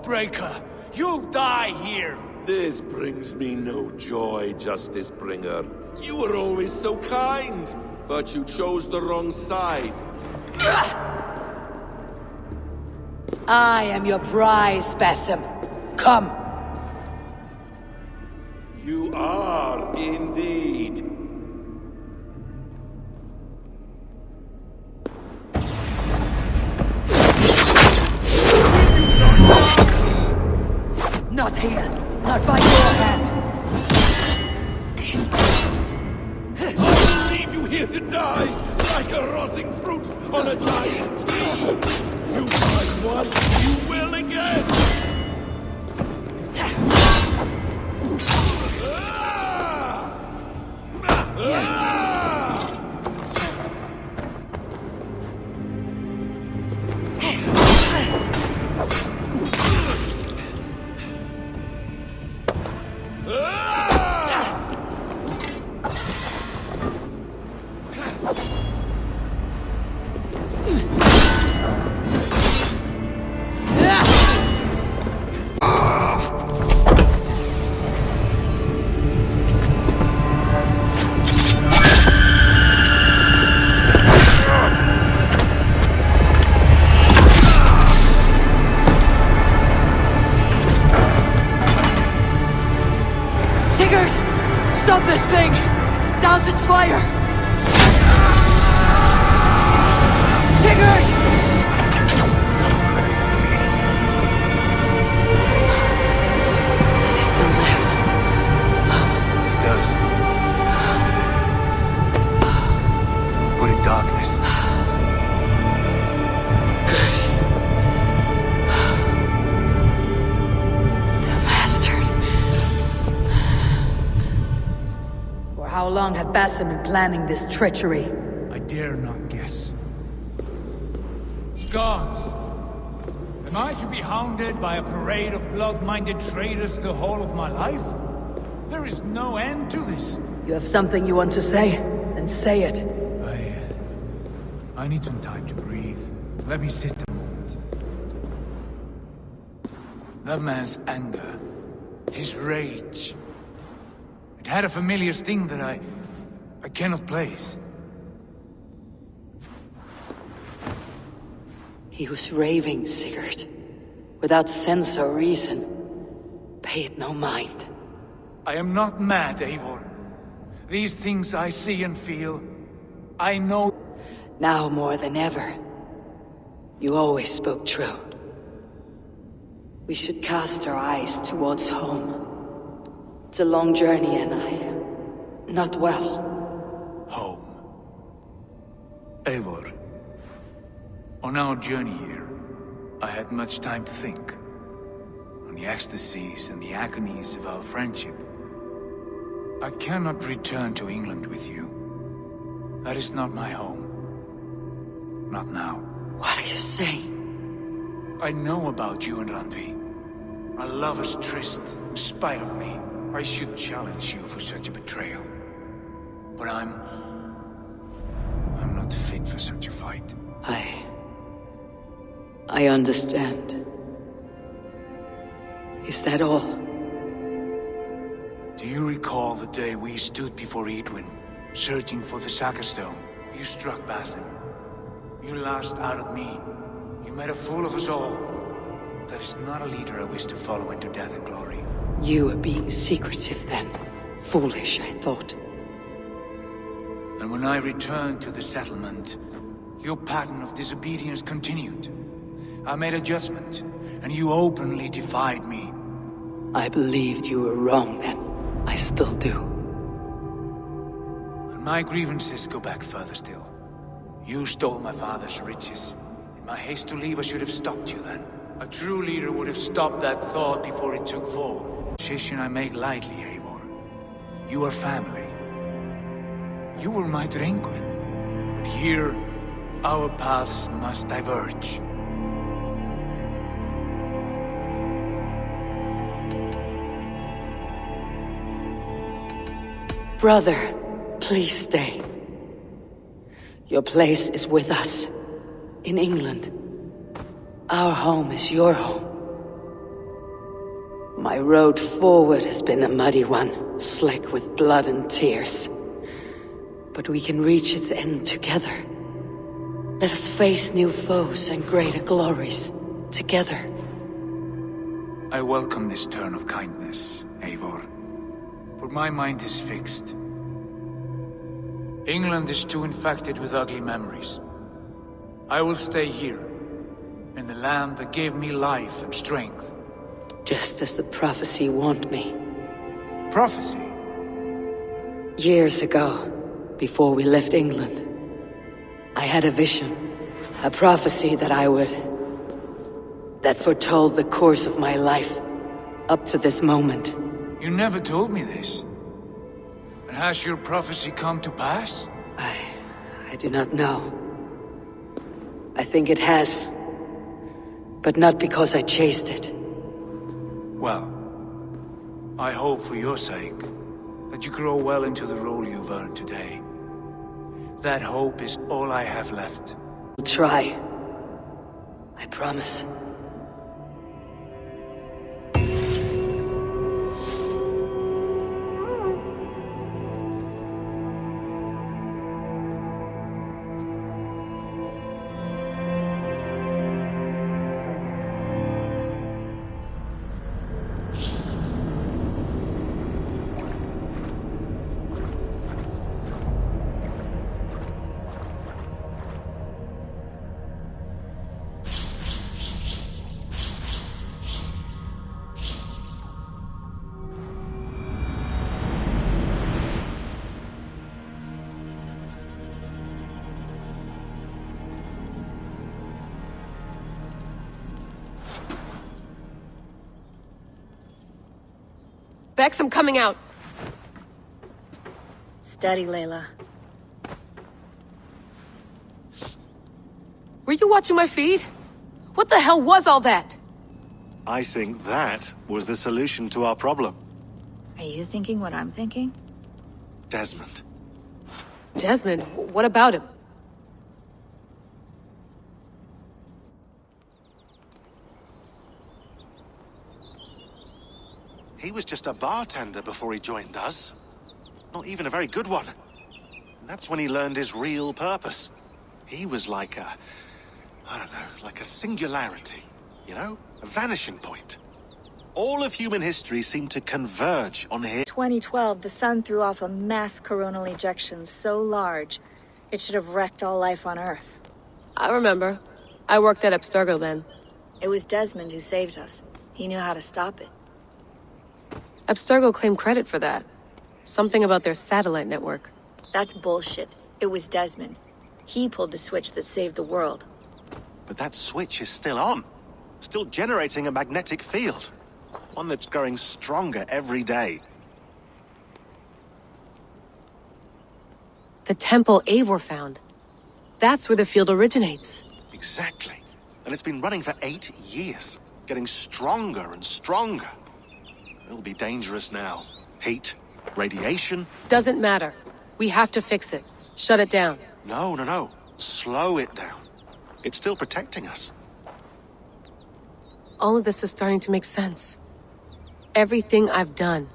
Oathbreaker! You'll die here! This brings me no joy, Justice Bringer. You were always so kind, but you chose the wrong side. I am your prize, Basim. Come. You are indeed. Not here. Not by your hand. I will leave you here to die, like a rotting fruit on a dying tree. You tried once, you will again. Sigurd! Stop this thing! Douse its fire! Sigurd! Does he still live? It does. But in darkness. Good. The bastard. For how long had Basim been planning this treachery? I dare not guess. Gods! Am I to be hounded by a parade of blood-minded traitors the whole of my life? There is no end to this. You have something you want to say? Then say it. I need some time to breathe. Let me sit a moment. That man's anger, his rage, it had a familiar sting that I cannot place. He was raving, Sigurd. Without sense or reason. Pay it no mind. I am not mad, Eivor. These things I see and feel, I know. Now more than ever. You always spoke true. We should cast our eyes towards home. It's a long journey and I am not well. Home. Eivor. On our journey here, I had much time to think. On the ecstasies and the agonies of our friendship. I cannot return to England with you. That is not my home. Not now. What are you saying? I know about you and Randvi. Our lovers tryst, in spite of me. I should challenge you for such a betrayal. But I'm not fit for such a fight. I understand. Is that all? Do you recall the day we stood before Edwin, searching for the Saga Stone? You struck Basim. You lashed out at me. You made a fool of us all. That is not a leader I wish to follow into death and glory. You were being secretive then. Foolish, I thought. And when I returned to the settlement, your pattern of disobedience continued. I made a judgment, and you openly defied me. I believed you were wrong then. I still do. And my grievances go back further still. You stole my father's riches. In my haste to leave, I should have stopped you then. A true leader would have stopped that thought before it took form. Decision I make lightly, Eivor. You are family. You were my drengur. But here, our paths must diverge. Brother, please stay. Your place is with us, in England. Our home is your home. My road forward has been a muddy one, slick with blood and tears. But we can reach its end together. Let us face new foes and greater glories, together. I welcome this turn of kindness, Eivor. But my mind is fixed. England is too infected with ugly memories. I will stay here, in the land that gave me life and strength. Just as the prophecy warned me. Prophecy? Years ago, before we left England, I had a vision. A prophecy that that foretold the course of my life, up to this moment. You never told me this. And has your prophecy come to pass? I do not know. I think it has. But not because I chased it. Well, I hope for your sake that you grow well into the role you've earned today. That hope is all I have left. I'll try. I promise. Bex, I'm coming out. Steady, Layla. Were you watching my feed? What the hell was all that? I think that was the solution to our problem. Are you thinking what I'm thinking? Desmond. Desmond, what about him? He was just a bartender before he joined us. Not even a very good one. And that's when he learned his real purpose. He was like I don't know, like a singularity, you know? A vanishing point. All of human history seemed to converge on him. 2012, the sun threw off a mass coronal ejection so large, it should have wrecked all life on Earth. I remember. I worked at Abstergo then. It was Desmond who saved us. He knew how to stop it. Abstergo claimed credit for that. Something about their satellite network. That's bullshit. It was Desmond. He pulled the switch that saved the world. But that switch is still on. Still generating a magnetic field. One that's growing stronger every day. The temple Eivor found. That's where the field originates. Exactly. And it's been running for 8 years. Getting stronger and stronger. It'll be dangerous now. Heat, radiation. Doesn't matter. We have to fix it. Shut it down. No. Slow it down. It's still protecting us. All of this is starting to make sense. Everything I've done,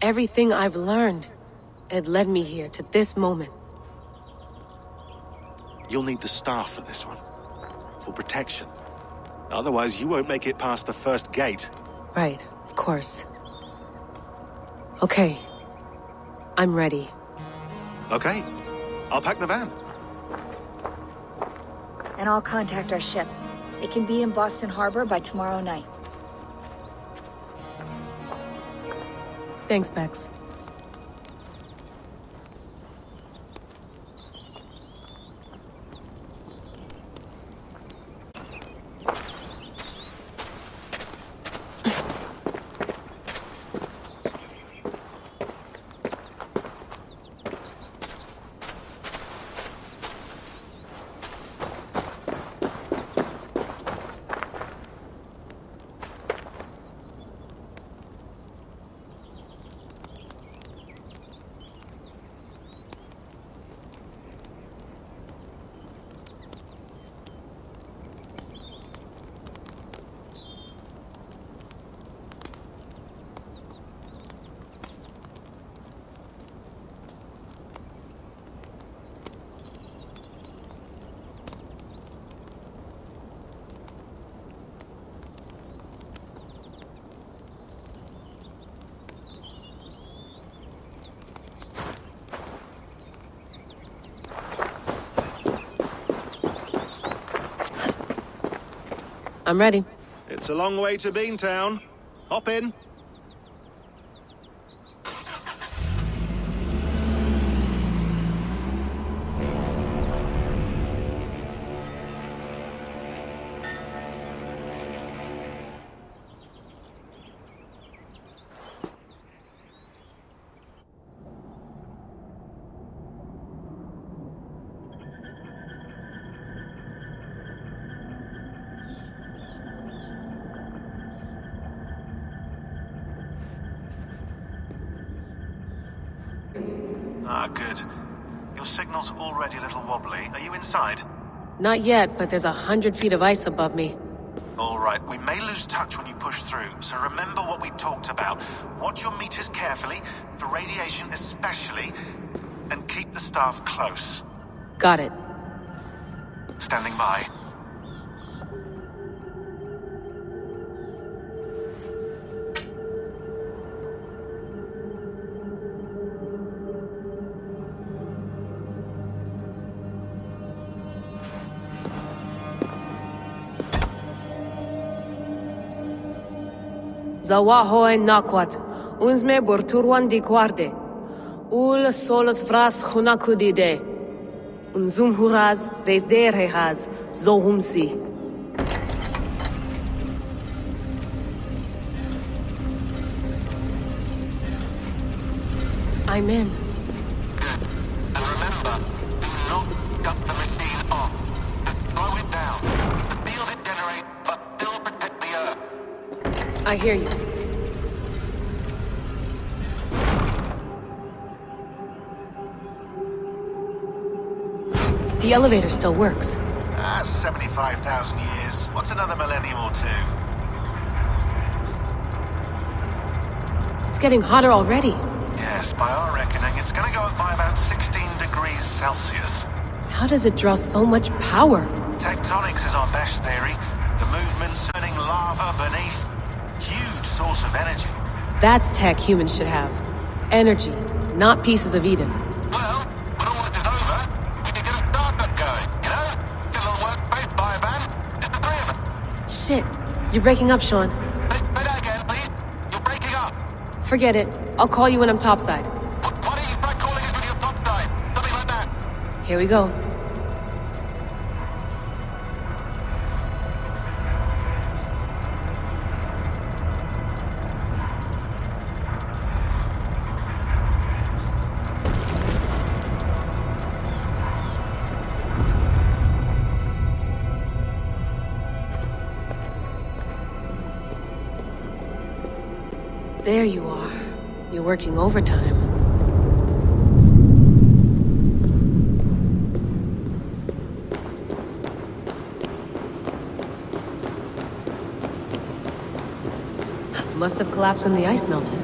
everything I've learned, it led me here to this moment. You'll need the staff for this one. For protection. Otherwise, you won't make it past the first gate. Right, of course. Okay. I'm ready. Okay. I'll pack the van. And I'll contact our ship. It can be in Boston Harbor by tomorrow night. Thanks, Bex. I'm ready. It's a long way to Beantown. Hop in. Ah, good. Your signal's already a little wobbly. Are you inside? Not yet, but there's 100 feet of ice above me. All right, we may lose touch when you push through, so remember what we talked about. Watch your meters carefully, for radiation especially, and keep the staff close. Got it. Standing by. Zawahoen nakwat, unsme burturwan di guarde. Ul solos vras hunakudide. Unzum huraz, vesderehaz, zohumsi. I'm in. Good. And remember, do not cut the machine off. Just slow it down. The field it generates, but still protect the Earth. I hear you. The elevator still works. That's 75,000 years. What's another millennium or two? It's getting hotter already. Yes, by our reckoning, it's gonna go up by about 16 degrees Celsius. How does it draw so much power? Tectonics is our best theory. The movement's turning lava beneath. Huge source of energy. That's tech humans should have. Energy, not pieces of Eden. Well, when all this is over, we can get a startup going, you know? Get a little workspace, buy a van, just the three of us. Shit, you're breaking up, Sean. Say that again, please. You're breaking up. Forget it. I'll call you when I'm topside. Why don't you try calling us when you're topside? Something like that. Here we go. There you are. You're working overtime. Must have collapsed when the ice melted.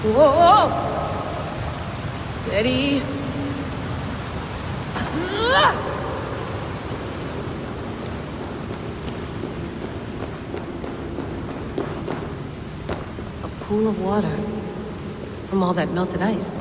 Whoa! Steady. A pool of water from all that melted ice.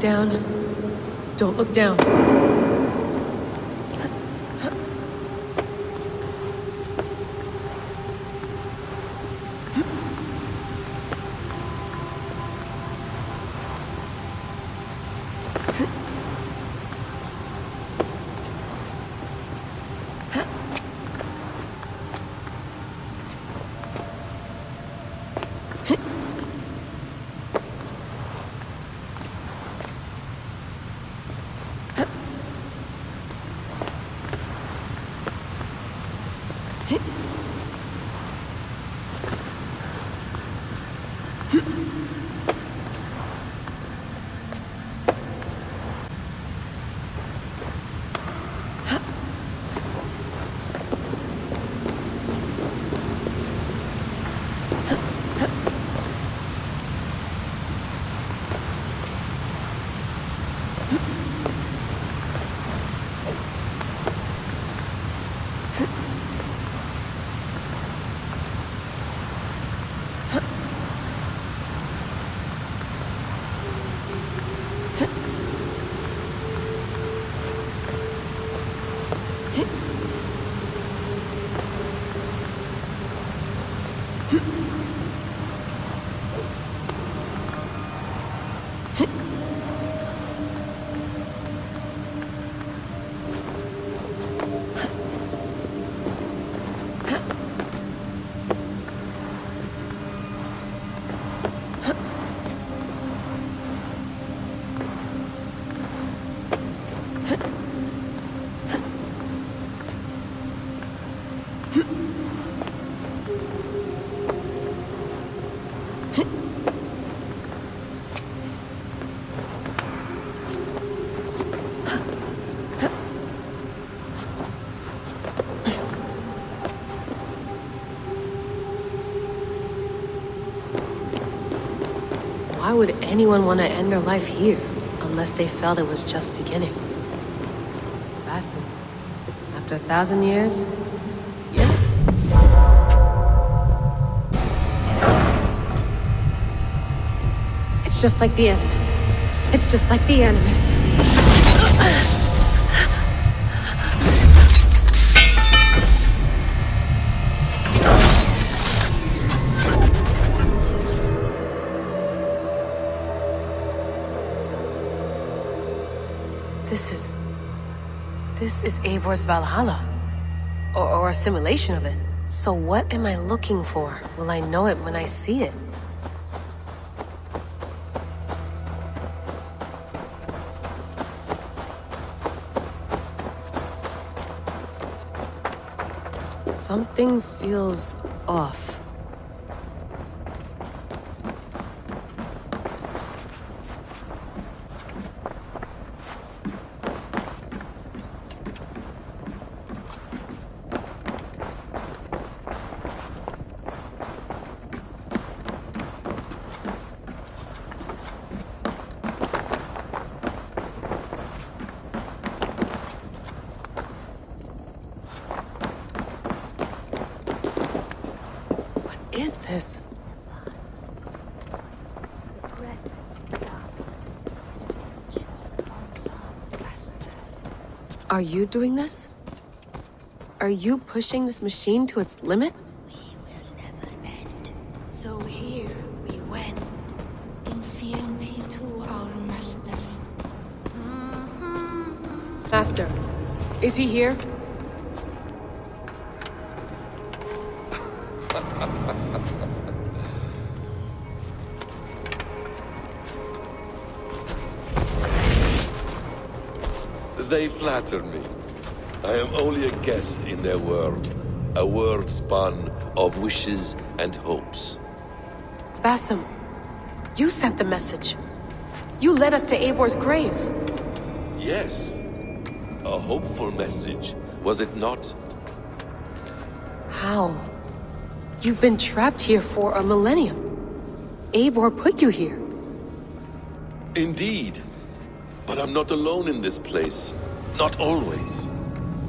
Down. Don't look down. Why would anyone want to end their life here, unless they felt it was just beginning? Basim, after 1,000 years? Yeah. It's just like the Animus. It's just like the Animus. This is Eivor's Valhalla. Or a simulation of it. So what am I looking for? Will I know it when I see it? Something feels off. Are you doing this? Are you pushing this machine to its limit? We will never end. So here we went, in fealty to our master. Master, is he here? They flatter me. I am only a guest in their world. A world spun of wishes and hopes. Basim, you sent the message. You led us to Eivor's grave. Yes. A hopeful message, was it not? How? You've been trapped here for a millennium. Eivor put you here. Indeed. But I'm not alone in this place. Not always.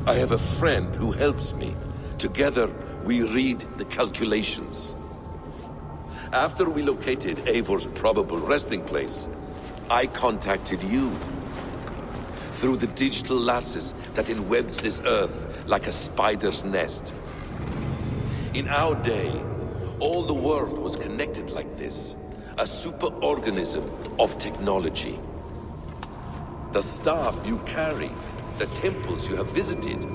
I have a friend who helps me. Together, we read the calculations. After we located Eivor's probable resting place, I contacted you. Through the digital lasses that enwebs this earth like a spider's nest. In our day, all the world was connected like this. A superorganism of technology. The staff you carry, the temples you have visited,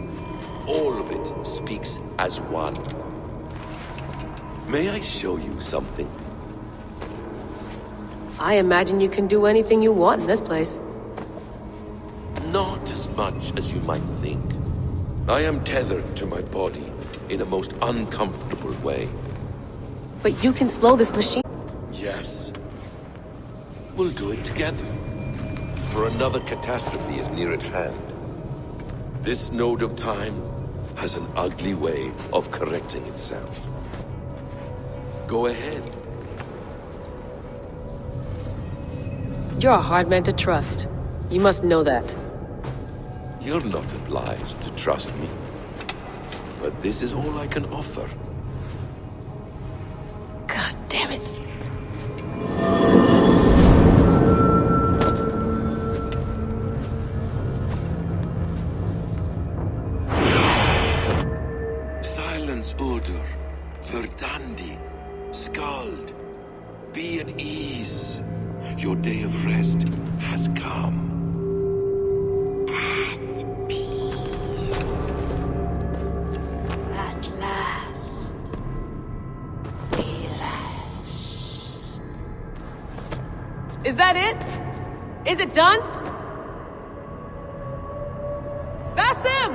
all of it speaks as one. May I show you something? I imagine you can do anything you want in this place. Not as much as you might think. I am tethered to my body, in a most uncomfortable way. But you can slow this machine. Yes. We'll do it together. For another catastrophe is near at hand. This node of time has an ugly way of correcting itself. Go ahead. You're a hard man to trust. You must know that. You're not obliged to trust me. But this is all I can offer. God damn it. Silence, Udur. Verdandi. Skald. Be at ease. Your day of rest has come. At peace. At last, we rest. Is that it? Is it done? Basim!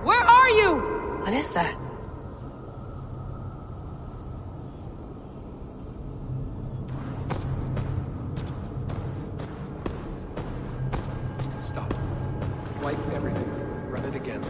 Where are you? What is that? Stop. Wipe everything. Run it again.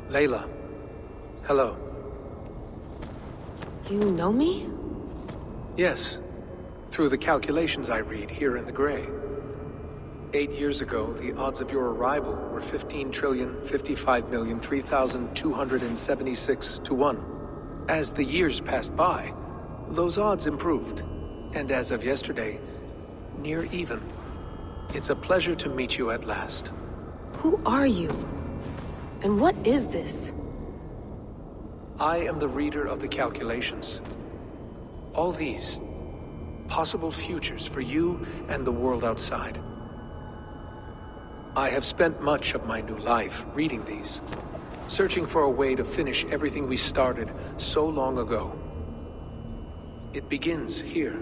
Layla. Hello. You know me? Yes. Through the calculations I read here in the gray. 8 years ago, the odds of your arrival were 15,055,003,276 to 1. As the years passed by, those odds improved. And as of yesterday, near even. It's a pleasure to meet you at last. Who are you? And what is this? I am the reader of the calculations. All these possible futures for you and the world outside. I have spent much of my new life reading these, searching for a way to finish everything we started so long ago. It begins here.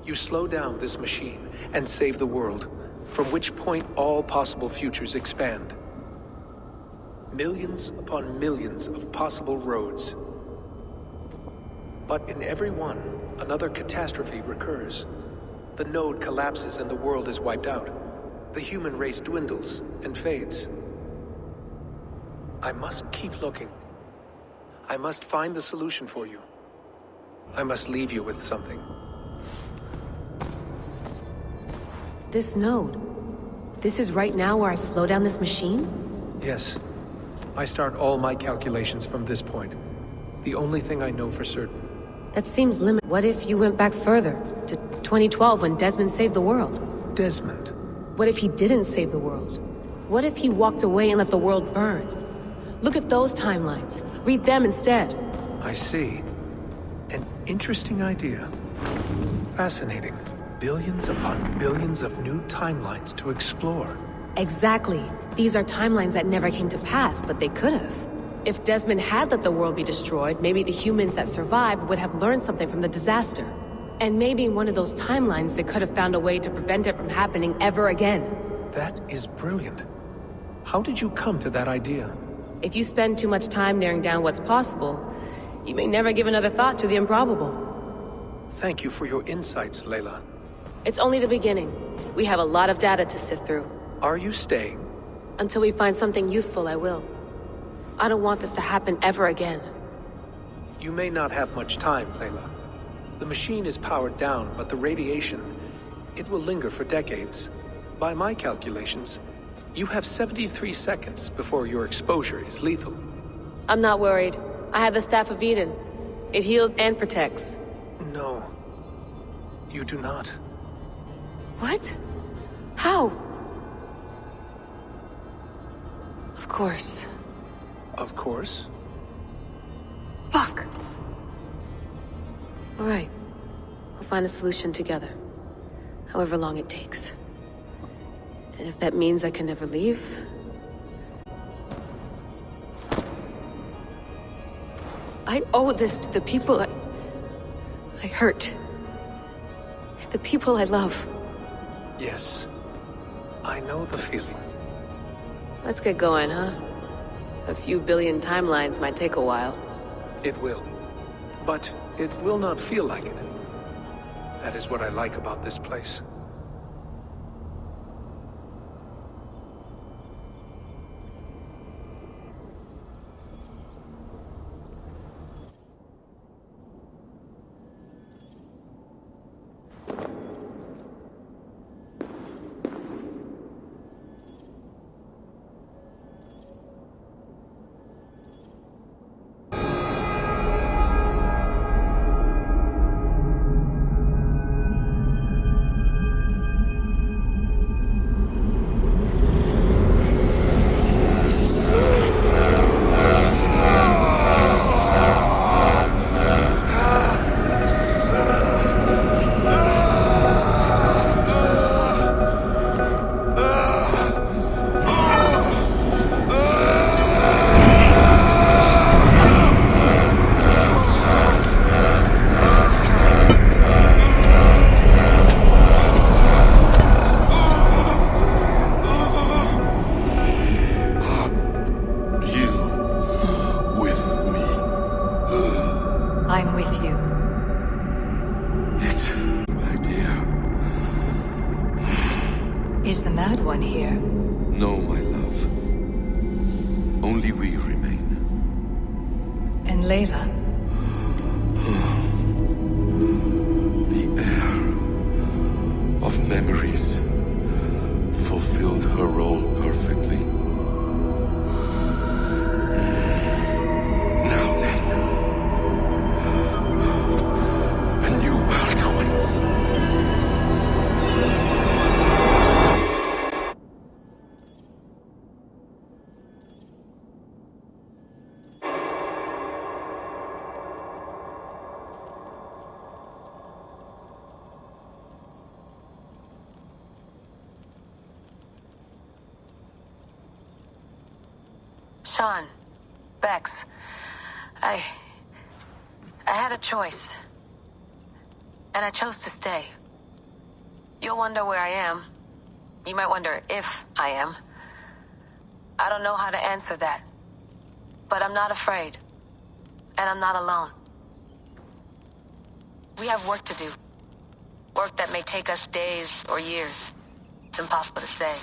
You slow down this machine and save the world, from which point all possible futures expand. Millions upon millions of possible roads. But in every one, another catastrophe recurs. The node collapses and the world is wiped out. The human race dwindles and fades. I must keep looking. I must find the solution for you. I must leave you with something. This node. This is right now where I slow down this machine? Yes. I start all my calculations from this point. The only thing I know for certain. That seems limited. What if you went back further, to 2012 when Desmond saved the world? Desmond. What if he didn't save the world? What if he walked away and let the world burn? Look at those timelines. Read them instead. I see. An interesting idea. Fascinating. Billions upon billions of new timelines to explore. Exactly. These are timelines that never came to pass, but they could have. If Desmond had let the world be destroyed, maybe the humans that survived would have learned something from the disaster. And maybe in one of those timelines they could have found a way to prevent it from happening ever again. That is brilliant. How did you come to that idea? If you spend too much time narrowing down what's possible, you may never give another thought to the improbable. Thank you for your insights, Layla. It's only the beginning. We have a lot of data to sift through. Are you staying? Until we find something useful, I will. I don't want this to happen ever again. You may not have much time, Layla. The machine is powered down, but the radiation, it will linger for decades. By my calculations, you have 73 seconds before your exposure is lethal. I'm not worried. I have the Staff of Eden. It heals and protects. No. You do not. What? How? Of course. Of course. Fuck! All right. We'll find a solution together. However long it takes. And if that means I can never leave... I owe this to the people I hurt. The people I love. Yes. I know the feeling. Let's get going, huh? A few billion timelines might take a while. It will. But it will not feel like it. That is what I like about this place. I'm with you. It's my dear. Is the Mad One here? No, my love. Only we remain. And Layla? The air of memories fulfilled her role perfectly. Now then, a new world awaits. Sean, Bex, I had a choice. And I chose to stay. You'll wonder where I am. You might wonder if I am. I don't know how to answer that. But I'm not afraid. And I'm not alone. We have work to do. Work that may take us days or years. It's impossible to say.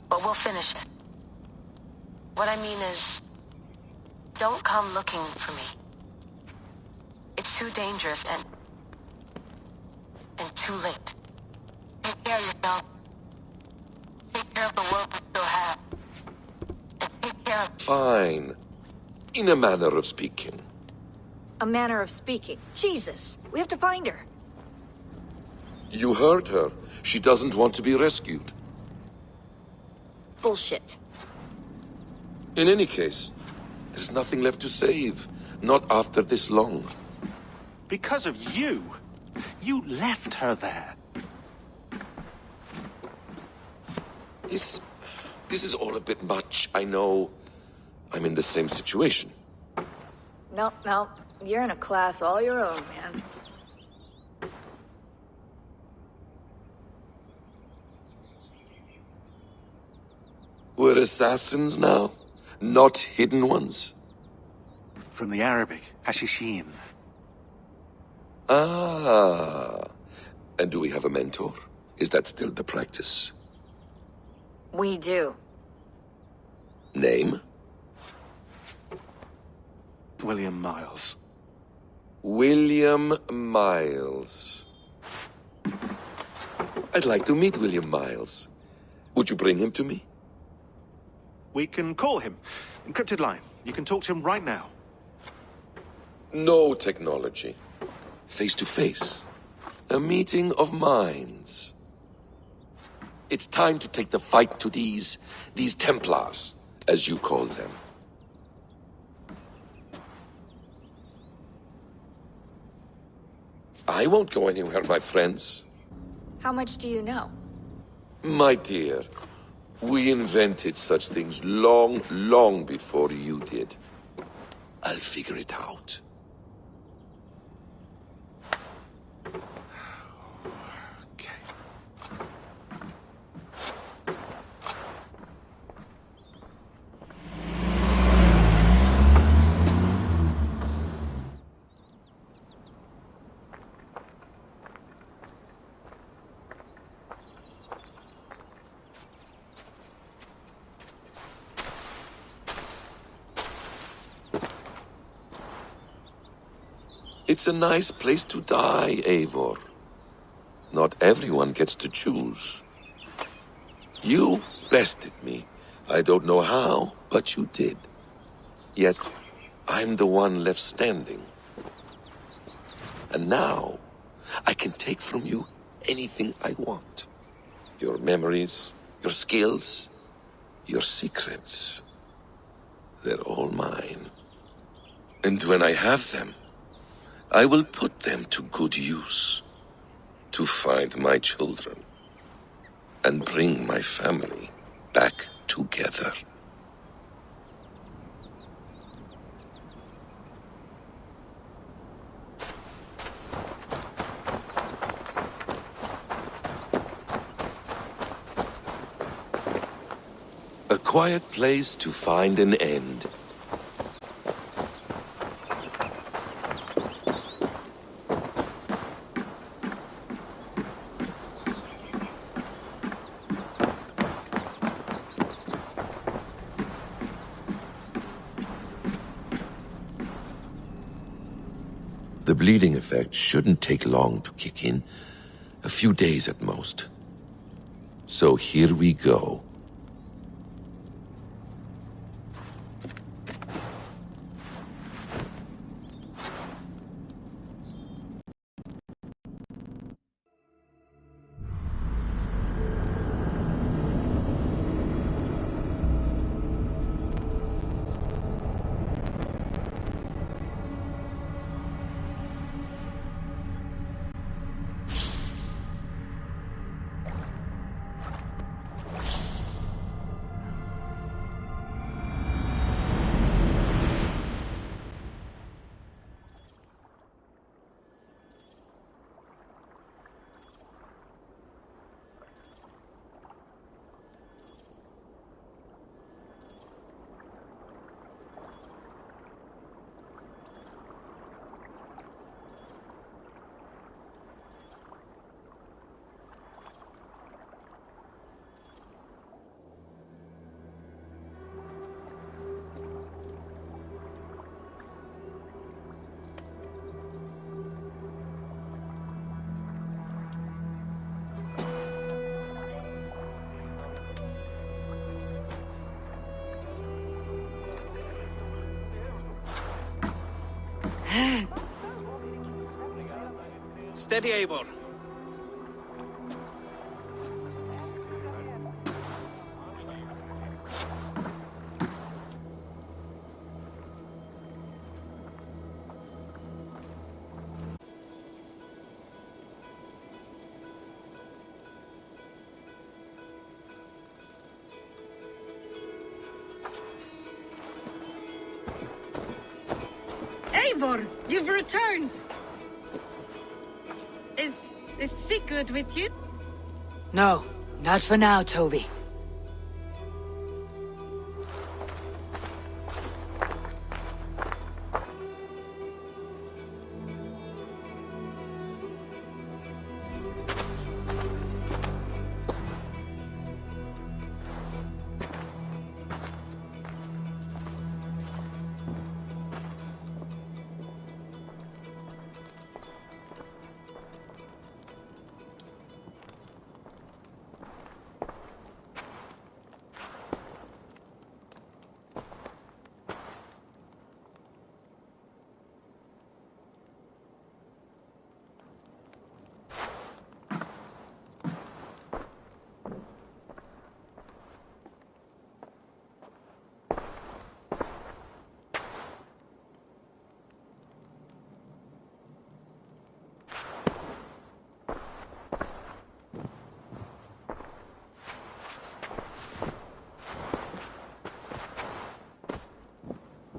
But we'll finish it. What I mean is, don't come looking for me. It's too dangerous and too late. Take care of yourself. Take care of the world we still have. And take care of... Fine. In a manner of speaking. A manner of speaking. Jesus, we have to find her. You heard her. She doesn't want to be rescued. Bullshit. In any case, there's nothing left to save. Not after this long. Because of you. You left her there. This is all a bit much, I know. I'm in the same situation. No, you're in a class all your own, man. We're assassins now? Not hidden ones? From the Arabic, Hashishin. Ah. And do we have a mentor? Is that still the practice? We do. Name? William Miles. William Miles. I'd like to meet William Miles. Would you bring him to me? We can call him. Encrypted line. You can talk to him right now. No technology. Face to face. A meeting of minds. It's time to take the fight to these Templars, as you call them. I won't go anywhere, my friends. How much do you know? My dear, we invented such things long, long before you did. I'll figure it out. Okay. It's a nice place to die, Eivor. Not everyone gets to choose. You bested me. I don't know how, but you did. Yet, I'm the one left standing. And now, I can take from you anything I want. Your memories, your skills, your secrets. They're all mine. And when I have them, I will put them to good use. To find my children. And bring my family back together. A quiet place to find an end. The bleeding effect shouldn't take long to kick in, a few days at most. So here we go. Steady, Eivor. Eivor, you've returned. Is Sigurd with you? No, not for now, Toby.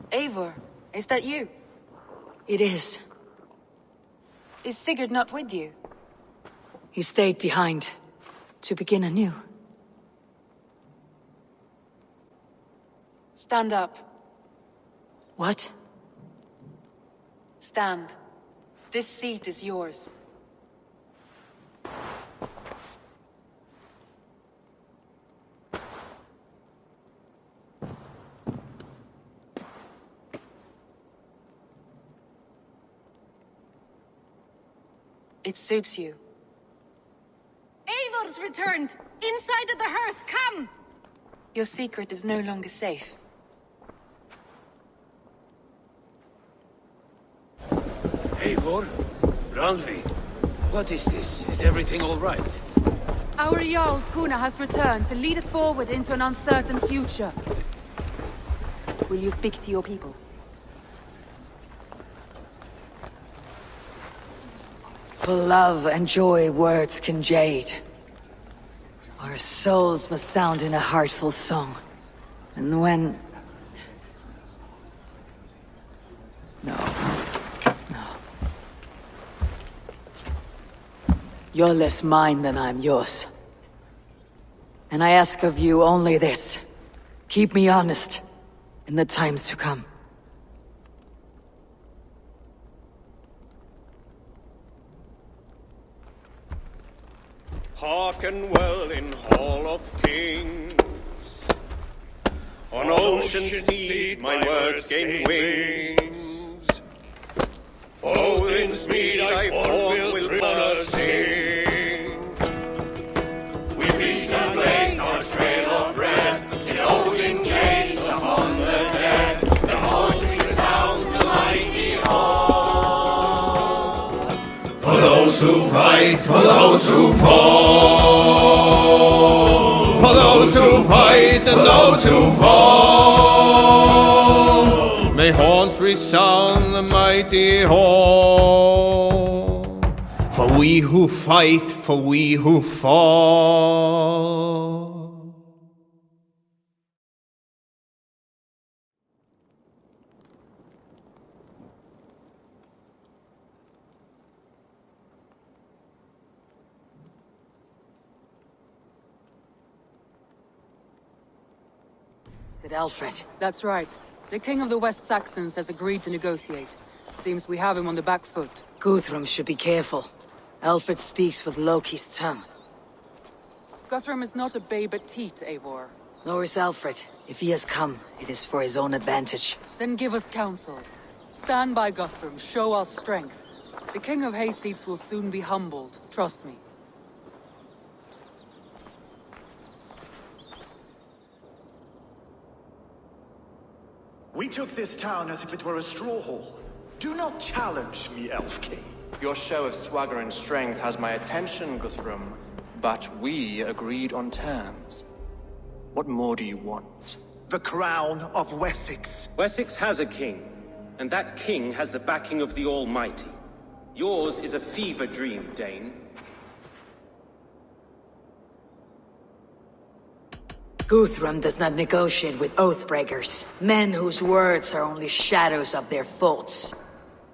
Eivor, Is that you? It is. Is Sigurd not with you? He stayed behind, to begin anew. Stand up. What? Stand. This seat is yours. It suits you. Eivor's returned! Inside of the hearth, come! Your secret is no longer safe. Eivor? Rangvi? What is this? Is everything all right? Our Jarl's Kuna has returned to lead us forward into an uncertain future. Will you speak to your people? For love and joy words can jade. Our souls must sound in a heartful song. And when... No. You're less mine than I'm yours. And I ask of you only this. Keep me honest in the times to come. Hearken well in Hall of Kings. On ocean's steed my words gain wings. Odin's mead I forth will honor sing. We beat and blaze our trail of red, till Odin gazed upon the dead. The voice resound the mighty hall. For those who fight, for those who fall, for those who fight and those who fall, may horns resound the mighty hall. For we who fight, for we who fall. Alfred. That's right. The King of the West Saxons has agreed to negotiate. Seems we have him on the back foot. Guthrum should be careful. Alfred speaks with Loki's tongue. Guthrum is not a babe at teat, Eivor. Nor is Alfred. If he has come, it is for his own advantage. Then give us counsel. Stand by Guthrum, show our strength. The King of Hayseeds will soon be humbled, trust me. We took this town as if it were a straw hall. Do not challenge me, Elf King. Your show of swagger and strength has my attention, Guthrum. But we agreed on terms. What more do you want? The crown of Wessex. Wessex has a king, and that king has the backing of the Almighty. Yours is a fever dream, Dane. Guthrum does not negotiate with oathbreakers, men whose words are only shadows of their faults.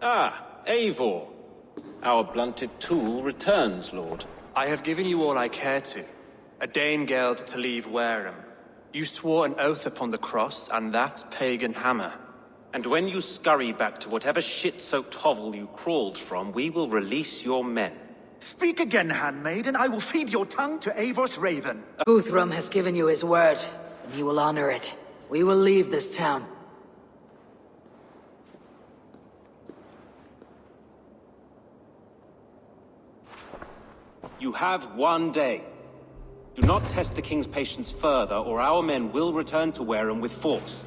Ah, Eivor. Our blunted tool returns, Lord. I have given you all I care to. A Danegeld to leave Wareham. You swore an oath upon the cross, and that pagan hammer. And when you scurry back to whatever shit-soaked hovel you crawled from, we will release your men. Speak again, handmaid, and I will feed your tongue to Eivor's raven. Guthrum has given you his word, and he will honor it. We will leave this town. You have one day. Do not test the king's patience further, or our men will return to Wareham with force.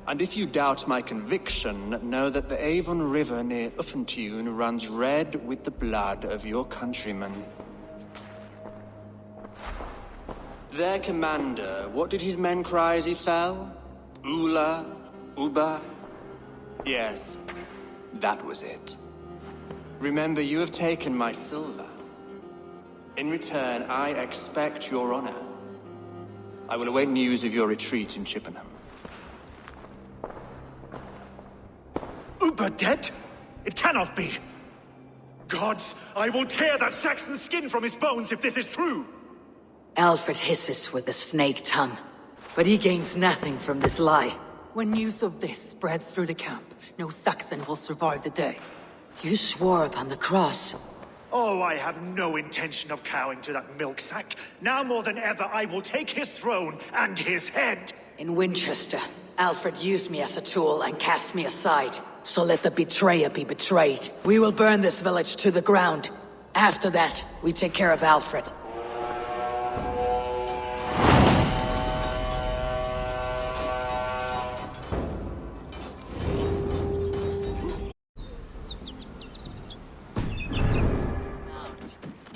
And if you doubt my conviction, know that the Avon River near Uffentune runs red with the blood of your countrymen. Their commander, what did his men cry as he fell? Ula? Uba? Yes, that was it. Remember, you have taken my silver. In return, I expect your honor. I will await news of your retreat in Chippenham. Uber dead? It cannot be. Gods, I will tear that Saxon skin from his bones if this is true! Alfred hisses with a snake tongue, but he gains nothing from this lie. When news of this spreads through the camp, no Saxon will survive the day. You swore upon the cross. Oh, I have no intention of cowing to that milk sack. Now more than ever, I will take his throne and his head! In Winchester, Alfred used me as a tool and cast me aside. So let the betrayer be betrayed. We will burn this village to the ground. After that, we take care of Alfred.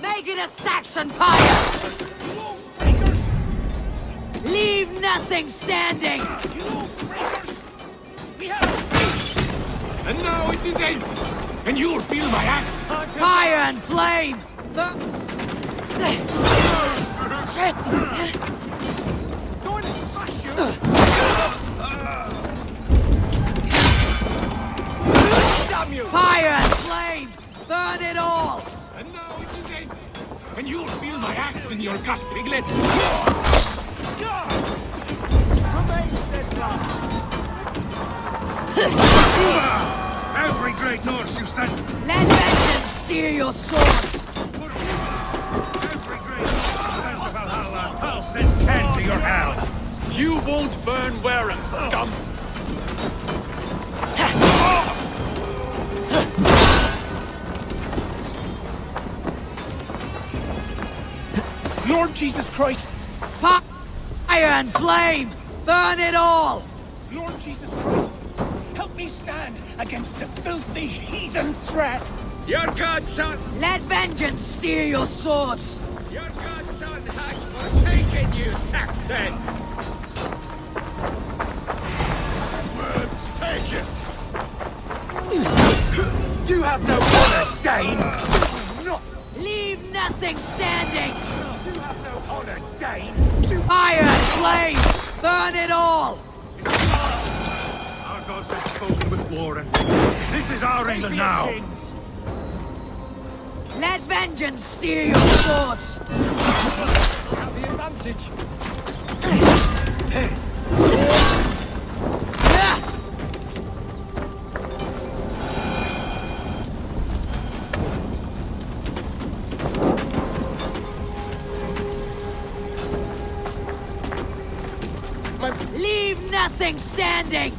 Make it a Saxon pyre! Leave nothing standing! We have a truce! And now it is ended! And you'll feel my axe! Fire and flame! Going to smash you! Damn you! Fire and flame! Burn it all! And now it is ended! And you'll feel my axe in your gut, piglet! Remain steadfast! Every great Norse you sent! Let vengeance steer your swords! Every great Norse you sent to Valhalla, I'll send 10 to your hell! You won't burn Wareham, scum! Lord Jesus Christ! Fire and flame! Burn it all! Lord Jesus Christ, help me stand against the filthy heathen threat! Your godson! Let vengeance steer your swords! Your godson has forsaken you, Saxon! Words taken! You have no honor, Dane! Not! Leave nothing standing! You have no honor, Dane! Fire and flame! Burn it all! Our gods have spoken with war and peace. This is our England now! Let vengeance steer your swords! Have the advantage! Hey! Leave nothing standing!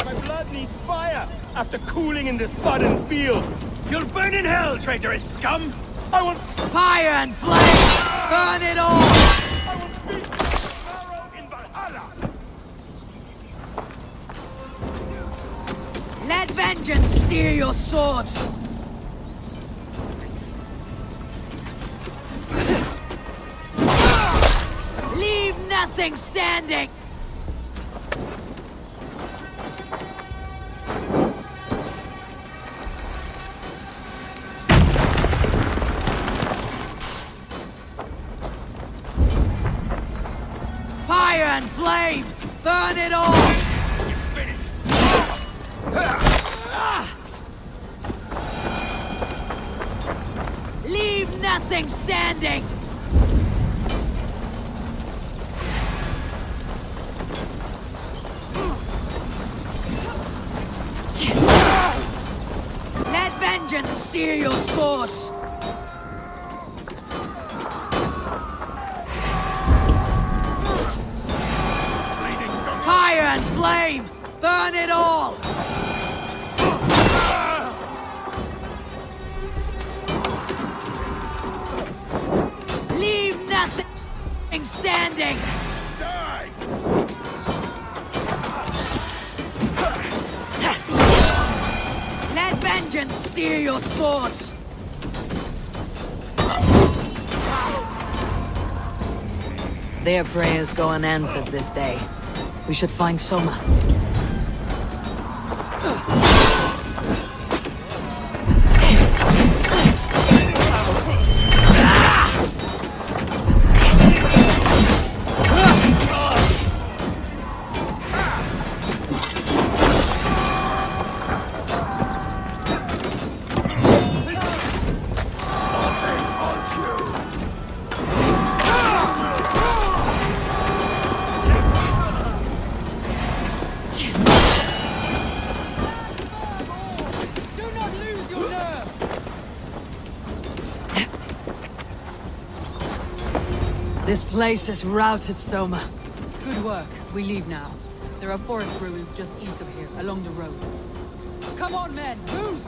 My blood needs fire after cooling in the sodden field. You'll burn in hell, traitorous scum! I will... Fire and flame! Burn it all! I will feast tomorrow in Valhalla! Let vengeance steer your swords! Leave nothing standing! Fire and flame! Burn it all! You finished! Leave nothing standing! Let vengeance steer your swords! Fire and flame! Burn it all! Leave nothing standing! Die! Let vengeance steer your swords! Their prayers go unanswered this day. We should find Soma. This place is routed, Soma. Good work. We leave now. There are forest ruins just east of here, along the road. Come on, men! Move!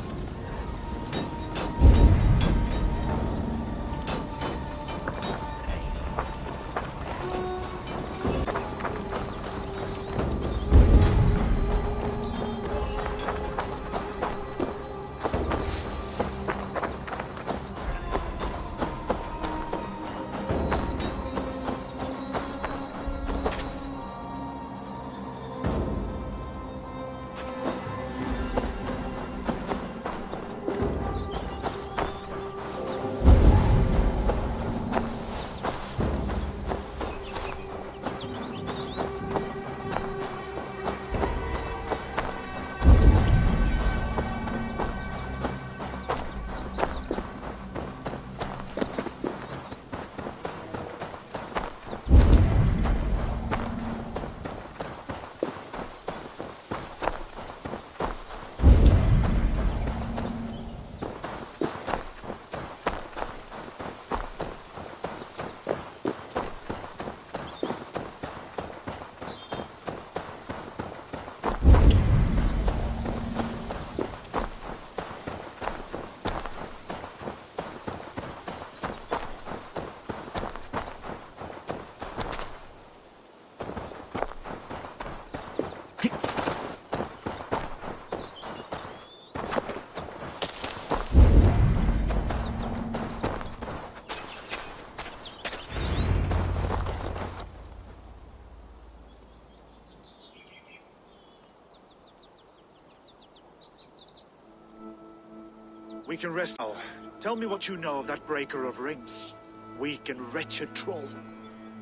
We can rest now. Tell me what you know of that breaker of rings. Weak and wretched troll.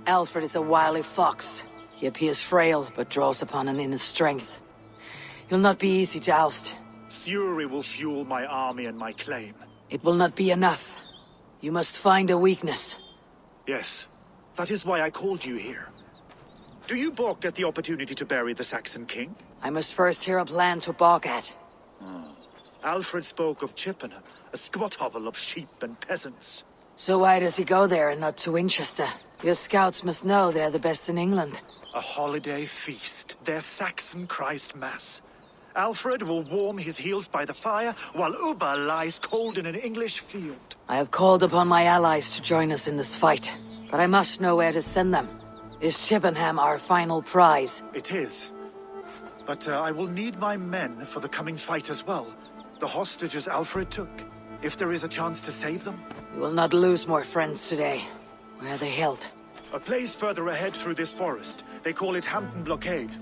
Alfred is a wily fox. He appears frail, but draws upon an inner strength. He'll not be easy to oust. Fury will fuel my army and my claim. It will not be enough. You must find a weakness. Yes, that is why I called you here. Do you balk at the opportunity to bury the Saxon king? I must first hear a plan to balk at. Alfred spoke of Chippenham, a squat hovel of sheep and peasants. So why does he go there and not to Winchester? Your scouts must know they're the best in England. A holiday feast, their Saxon Christ Mass. Alfred will warm his heels by the fire, while Ubba lies cold in an English field. I have called upon my allies to join us in this fight, but I must know where to send them. Is Chippenham our final prize? It is. But I will need my men for the coming fight as well. The hostages Alfred took. If there is a chance to save them. We will not lose more friends today. Where are they held? A place further ahead through this forest. They call it Hampton Blockade.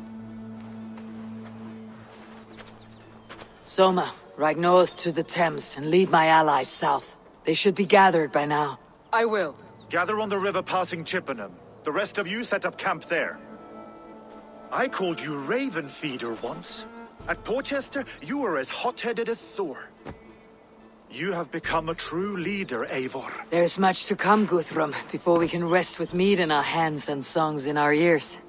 Soma, ride north to the Thames and lead my allies south. They should be gathered by now. I will. Gather on the river passing Chippenham. The rest of you set up camp there. I called you Raven Feeder once. At Porchester, you were as hot-headed as Thor. You have become a true leader, Eivor. There's much to come, Guthrum, before we can rest with meat in our hands and songs in our ears.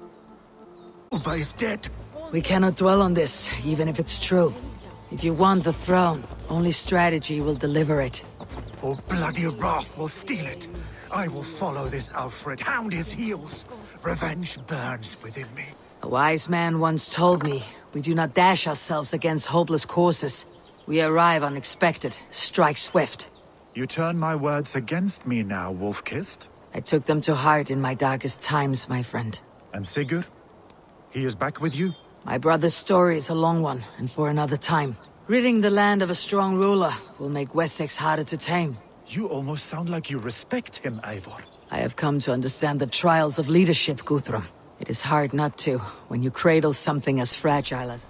Ubba is dead. We cannot dwell on this, even if it's true. If you want the throne, only strategy will deliver it. Or bloody wrath will steal it. I will follow this Alfred, hound his heels. Revenge burns within me. A wise man once told me, we do not dash ourselves against hopeless courses. We arrive unexpected, strike swift. You turn my words against me now, Wolf-Kissed? I took them to heart in my darkest times, my friend. And Sigurd? He is back with you? My brother's story is a long one, and for another time. Ridding the land of a strong ruler will make Wessex harder to tame. You almost sound like you respect him, Eivor. I have come to understand the trials of leadership, Guthrum. It is hard not to, when you cradle something as fragile as...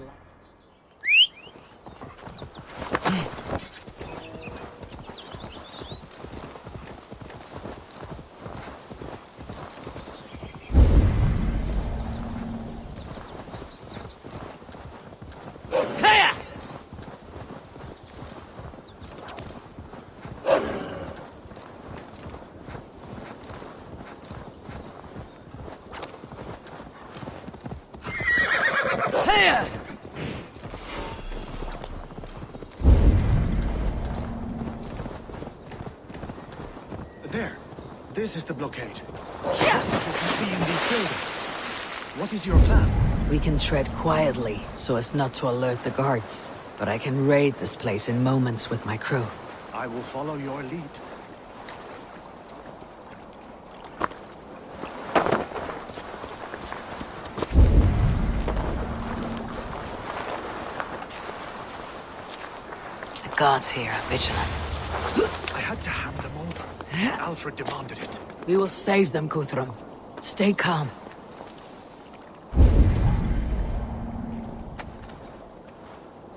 There. This is the blockade. Hostages must be in these buildings. What is your plan? We can tread quietly, so as not to alert the guards. But I can raid this place in moments with my crew. I will follow your lead. The guards here are vigilant. I had to hand them over. Alfred demanded it. We will save them, Guthrum. Stay calm.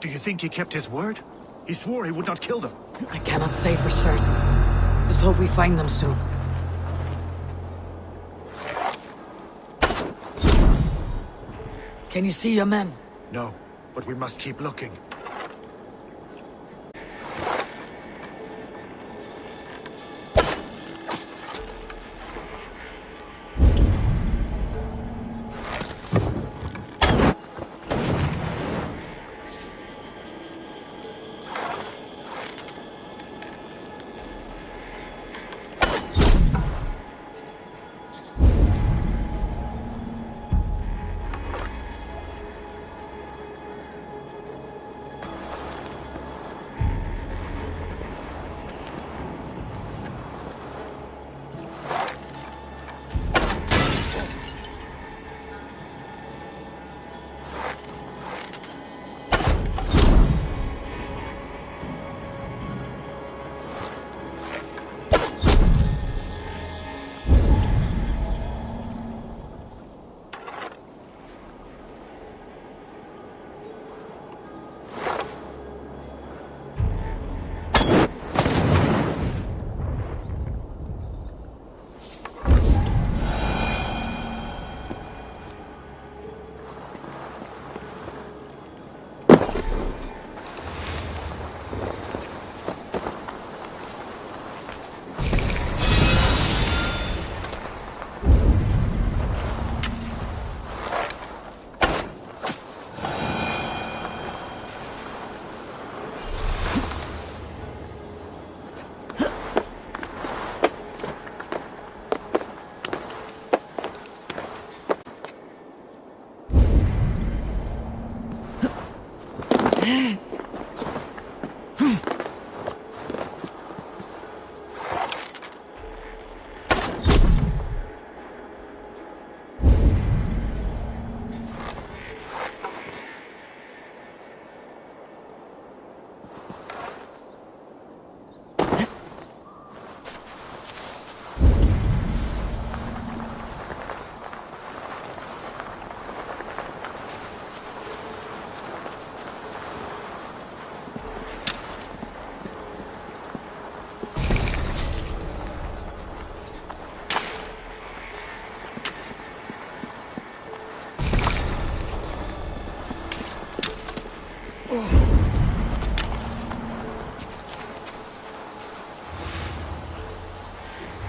Do you think he kept his word? He swore he would not kill them. I cannot say for certain. Just hope we find them soon. Can you see your men? No, but we must keep looking.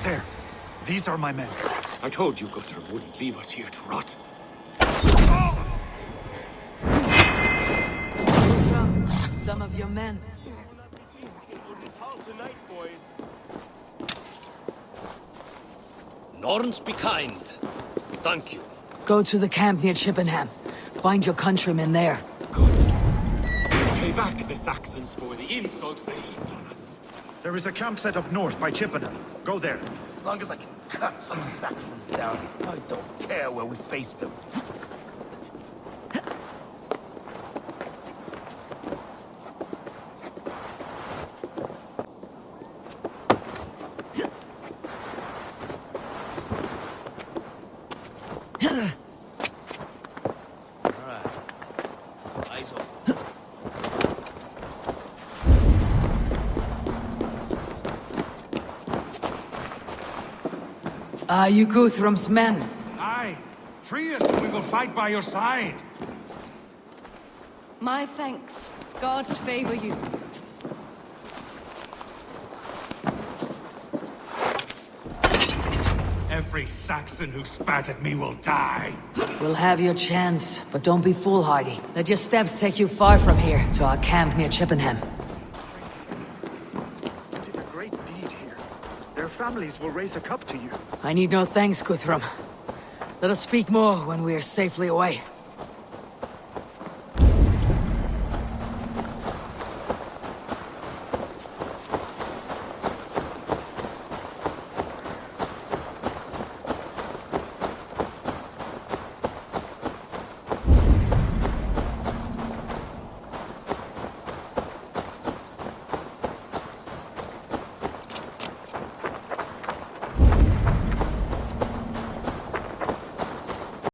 There. These are my men. I told you Guthrum wouldn't leave us here to rot. Some of your men. Norns be kind. Thank you. Go to the camp near Chippenham. Find your countrymen there. Pay back the Saxons for the insults they heaped on us. There is a camp set up north by Chippenham. Go there. As long as I can cut some Saxons down, I don't care where we face them. Are you Guthrum's men? Aye. Free us and we will fight by your side. My thanks. Gods favor you. Every Saxon who spat at me will die. We'll have your chance, but don't be foolhardy. Let your steps take you far from here, to our camp near Chippenham. They did a great deed here. Their families will raise a cup to you. I need no thanks, Guthrum. Let us speak more when we are safely away.